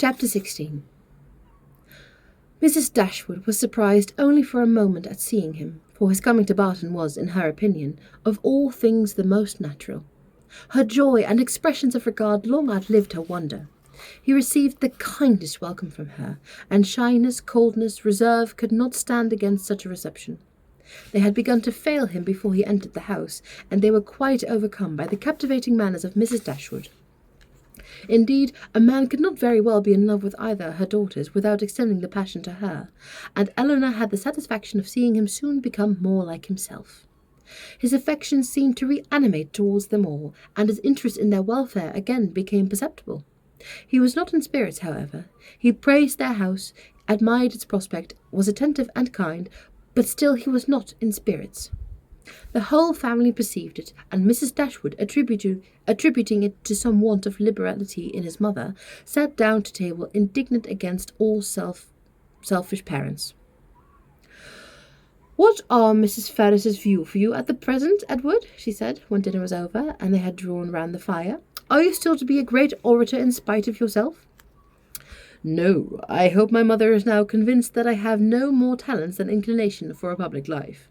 Chapter 16. Mrs. Dashwood was surprised only for a moment at seeing him, for his coming to Barton was, in her opinion, of all things the most natural. Her joy and expressions of regard long outlived her wonder. He received the kindest welcome from her, and shyness, coldness, reserve could not stand against such a reception. They had begun to fail him before he entered the house, and they were quite overcome by the captivating manners of Mrs. Dashwood. Indeed, a man could not very well be in love with either her daughters without extending the passion to her, and Eleanor had the satisfaction of seeing him soon become more like himself. His affection seemed to reanimate towards them all, and his interest in their welfare again became perceptible. He was not in spirits, however. He praised their house, admired its prospect, was attentive and kind, but still he was not in spirits. The whole family perceived it, and Mrs. Dashwood, attributing it to some want of liberality in his mother, sat down to table indignant against all selfish parents. "What are Mrs. Ferris's views for you at the present, Edward?" she said, when dinner was over, and they had drawn round the fire. "Are you still to be a great orator in spite of yourself?" "No, I hope my mother is now convinced that I have no more talents than inclination for a public life."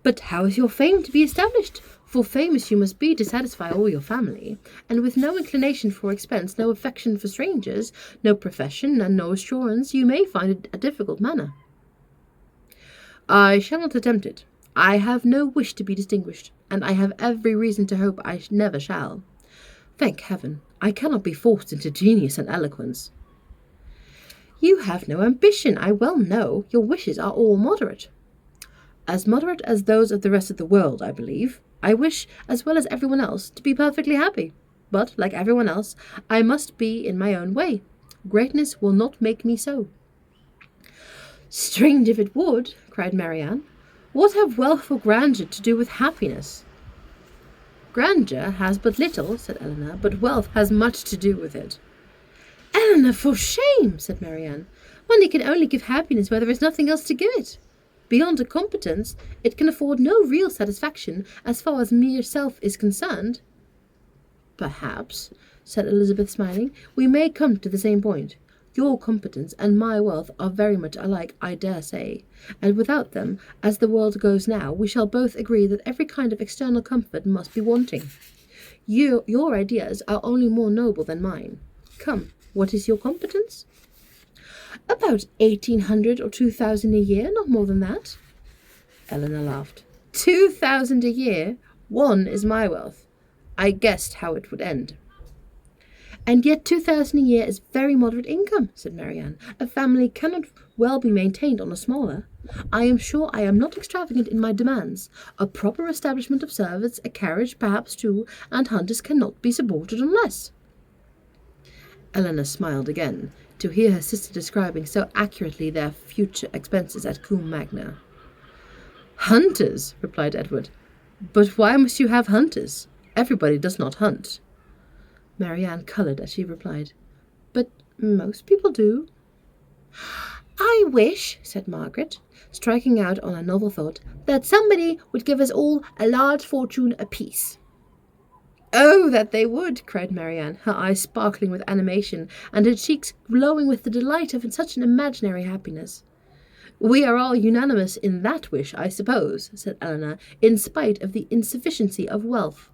"But how is your fame to be established? For famous you must be to satisfy all your family, and with no inclination for expense, no affection for strangers, no profession, and no assurance, you may find it a difficult manner." "I shall not attempt it. I have no wish to be distinguished, and I have every reason to hope I never shall. Thank heaven, I cannot be forced into genius and eloquence." "You have no ambition, I well know. Your wishes are all moderate." "As moderate as those of the rest of the world, I believe. I wish, as well as everyone else, to be perfectly happy. But, like everyone else, I must be in my own way. Greatness will not make me so." "Strange if it would," cried Marianne. "What have wealth or grandeur to do with happiness?" "Grandeur has but little," said Eleanor, "but wealth has much to do with it." "Eleanor, for shame!" said Marianne. "Money can only give happiness where there is nothing else to give it. Beyond a competence, it can afford no real satisfaction as far as mere self is concerned." "Perhaps," said Elizabeth, smiling, "we may come to the same point. Your competence and my wealth are very much alike, I dare say, and without them, as the world goes now, we shall both agree that every kind of external comfort must be wanting. Your ideas are only more noble than mine. Come, what is your competence?" "About 1,800 or 2,000 a year, not more than that." Eleanor laughed. 2,000 a year? One is my wealth. I guessed how it would end." "And yet 2,000 a year is very moderate income," said Marianne. "A family cannot well be maintained on a smaller. I am sure I am not extravagant in my demands. A proper establishment of servants, a carriage, perhaps two, and hunters cannot be supported on less." Eleanor smiled again, to hear her sister describing so accurately their future expenses at Combe Magna. "Hunters," replied Edward. "But why must you have hunters? Everybody does not hunt." Marianne coloured as she replied, "But most people do." "I wish," said Margaret, striking out on a novel thought, "that somebody would give us all a large fortune apiece." "Oh, that they would!" cried Marianne, her eyes sparkling with animation, and her cheeks glowing with the delight of such an imaginary happiness. "We are all unanimous in that wish, I suppose," said Eleanor, "in spite of the insufficiency of wealth."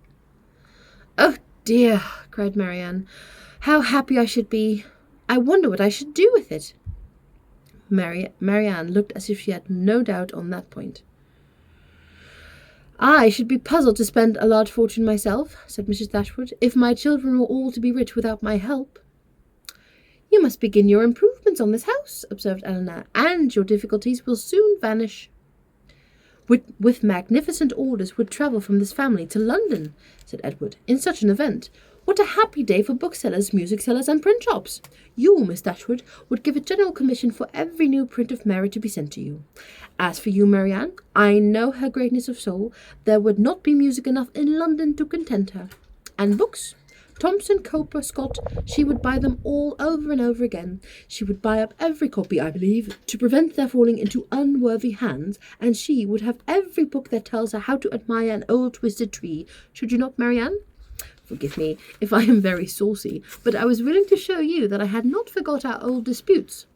"Oh dear," cried Marianne, "how happy I should be! I wonder what I should do with it." Marianne looked as if she had no doubt on that point. "I should be puzzled to spend a large fortune myself," said Mrs. Dashwood, "if my children were all to be rich without my help." "You must begin your improvements on this house," observed Eleanor, "and your difficulties will soon vanish." With magnificent orders would travel from this family to London," said Edward, "in such an event. What a happy day for booksellers, music sellers, and print shops! You, Miss Dashwood, would give a general commission for every new print of merit to be sent to you. As for you, Marianne, I know her greatness of soul. There would not be music enough in London to content her. And books? Thomson, Cooper, Scott, she would buy them all over and over again. She would buy up every copy, I believe, to prevent their falling into unworthy hands, and she would have every book that tells her how to admire an old twisted tree. Should you not, Marianne? Forgive me if I am very saucy, but I was willing to show you that I had not forgot our old disputes.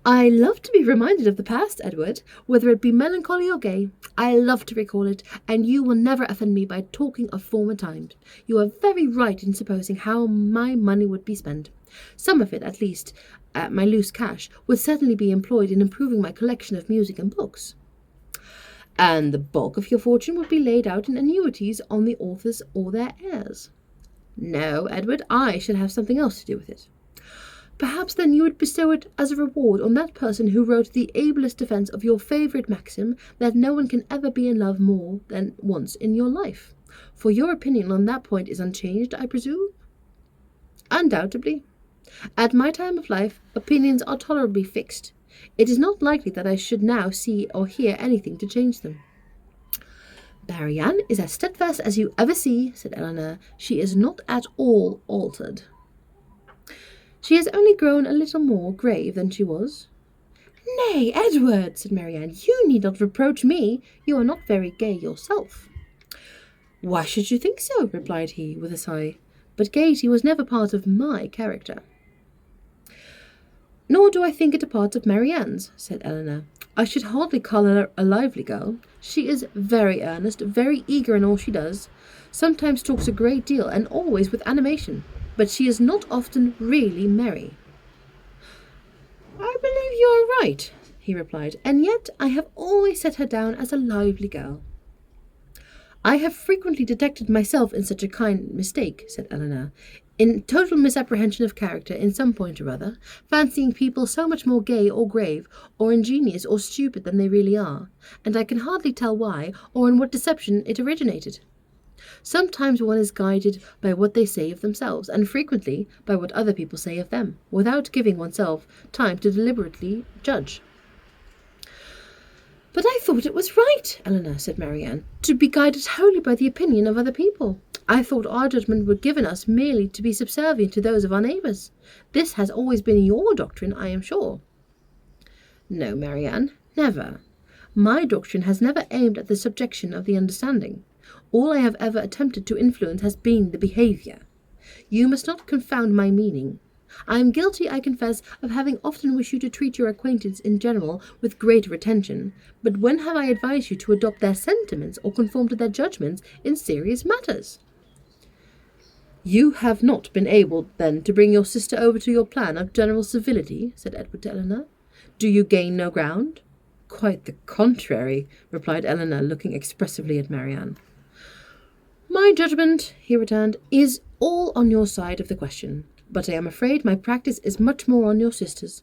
I love to be reminded of the past, Edward, whether it be melancholy or gay. I love to recall it, and you will never offend me by talking of former times. You are very right in supposing how my money would be spent. Some of it, at least, my loose cash, would certainly be employed in improving my collection of music and books. And the bulk of your fortune would be laid out in annuities on the authors or their heirs. No, Edward, I should have something else to do with it. Perhaps then you would bestow it as a reward on that person who wrote the ablest defence of your favourite maxim that no one can ever be in love more than once in your life. For your opinion on that point is unchanged, I presume? Undoubtedly. At my time of life, opinions are tolerably fixed. It is not likely that I should now see or hear anything to change them. Marianne is as steadfast as you ever see, said Eleanor. She is not at all altered. She has only grown a little more grave than she was. Nay, Edward, said Marianne, you need not reproach me. You are not very gay yourself. Why should you think so? Replied he, with a sigh. But gaiety was never part of my character. Nor do I think it a part of Marianne's, said Eleanor. I should hardly call her a lively girl. She is very earnest, very eager in all she does, sometimes talks a great deal, and always with animation, but she is not often really merry. I believe you are right, he replied, and yet I have always set her down as a lively girl. I have frequently detected myself in such a kind mistake, said Eleanor, in total misapprehension of character in some point or other, fancying people so much more gay or grave, or ingenious or stupid than they really are, and I can hardly tell why, or in what deception it originated. Sometimes one is guided by what they say of themselves, and frequently by what other people say of them, without giving oneself time to deliberately judge. But I thought it was right, Eleanor, said Marianne, to be guided wholly by the opinion of other people. I thought our judgment were given us merely to be subservient to those of our neighbours. This has always been your doctrine, I am sure. No, Marianne, never. My doctrine has never aimed at the subjection of the understanding. All I have ever attempted to influence has been the behaviour. You must not confound my meaning. I am guilty, I confess, of having often wished you to treat your acquaintance in general with greater attention, but when have I advised you to adopt their sentiments or conform to their judgments in serious matters? You have not been able, then, to bring your sister over to your plan of general civility, said Edward to Eleanor. Do you gain no ground? Quite the contrary, replied Eleanor, looking expressively at Marianne. My judgment, he returned, is all on your side of the question, but I am afraid my practice is much more on your sister's.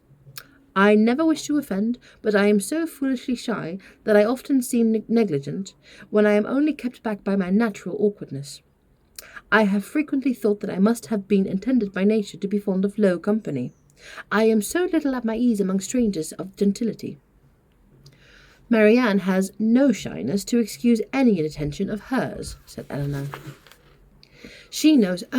I never wish to offend, but I am so foolishly shy that I often seem negligent, when I am only kept back by my natural awkwardness. I have frequently thought that I must have been intended by nature to be fond of low company. I am so little at my ease among strangers of gentility. Marianne has no shyness to excuse any inattention of hers, said Eleanor. She knows her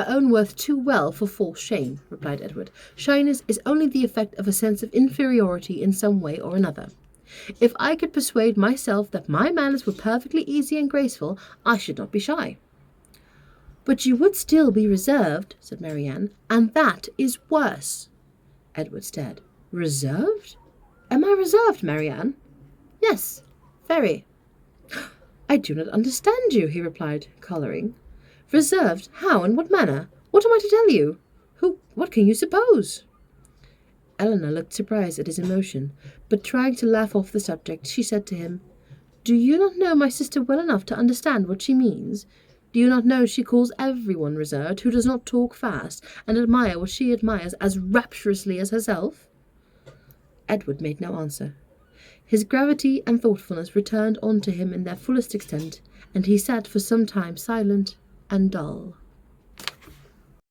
own worth too well for false shame, replied Edward. Shyness is only the effect of a sense of inferiority in some way or another. If I could persuade myself that my manners were perfectly easy and graceful, I should not be shy. But you would still be reserved, said Marianne, and that is worse. Edward stared. Reserved? Am I reserved, Marianne? Yes, very. I do not understand you, he replied, colouring. Reserved? How? In what manner? What am I to tell you? What can you suppose? Eleanor looked surprised at his emotion, but trying to laugh off the subject, she said to him, Do you not know my sister well enough to understand what she means? Do you not know she calls everyone reserved who does not talk fast and admire what she admires as rapturously as herself? Edward made no answer. His gravity and thoughtfulness returned on to him in their fullest extent, and he sat for some time silent and dull.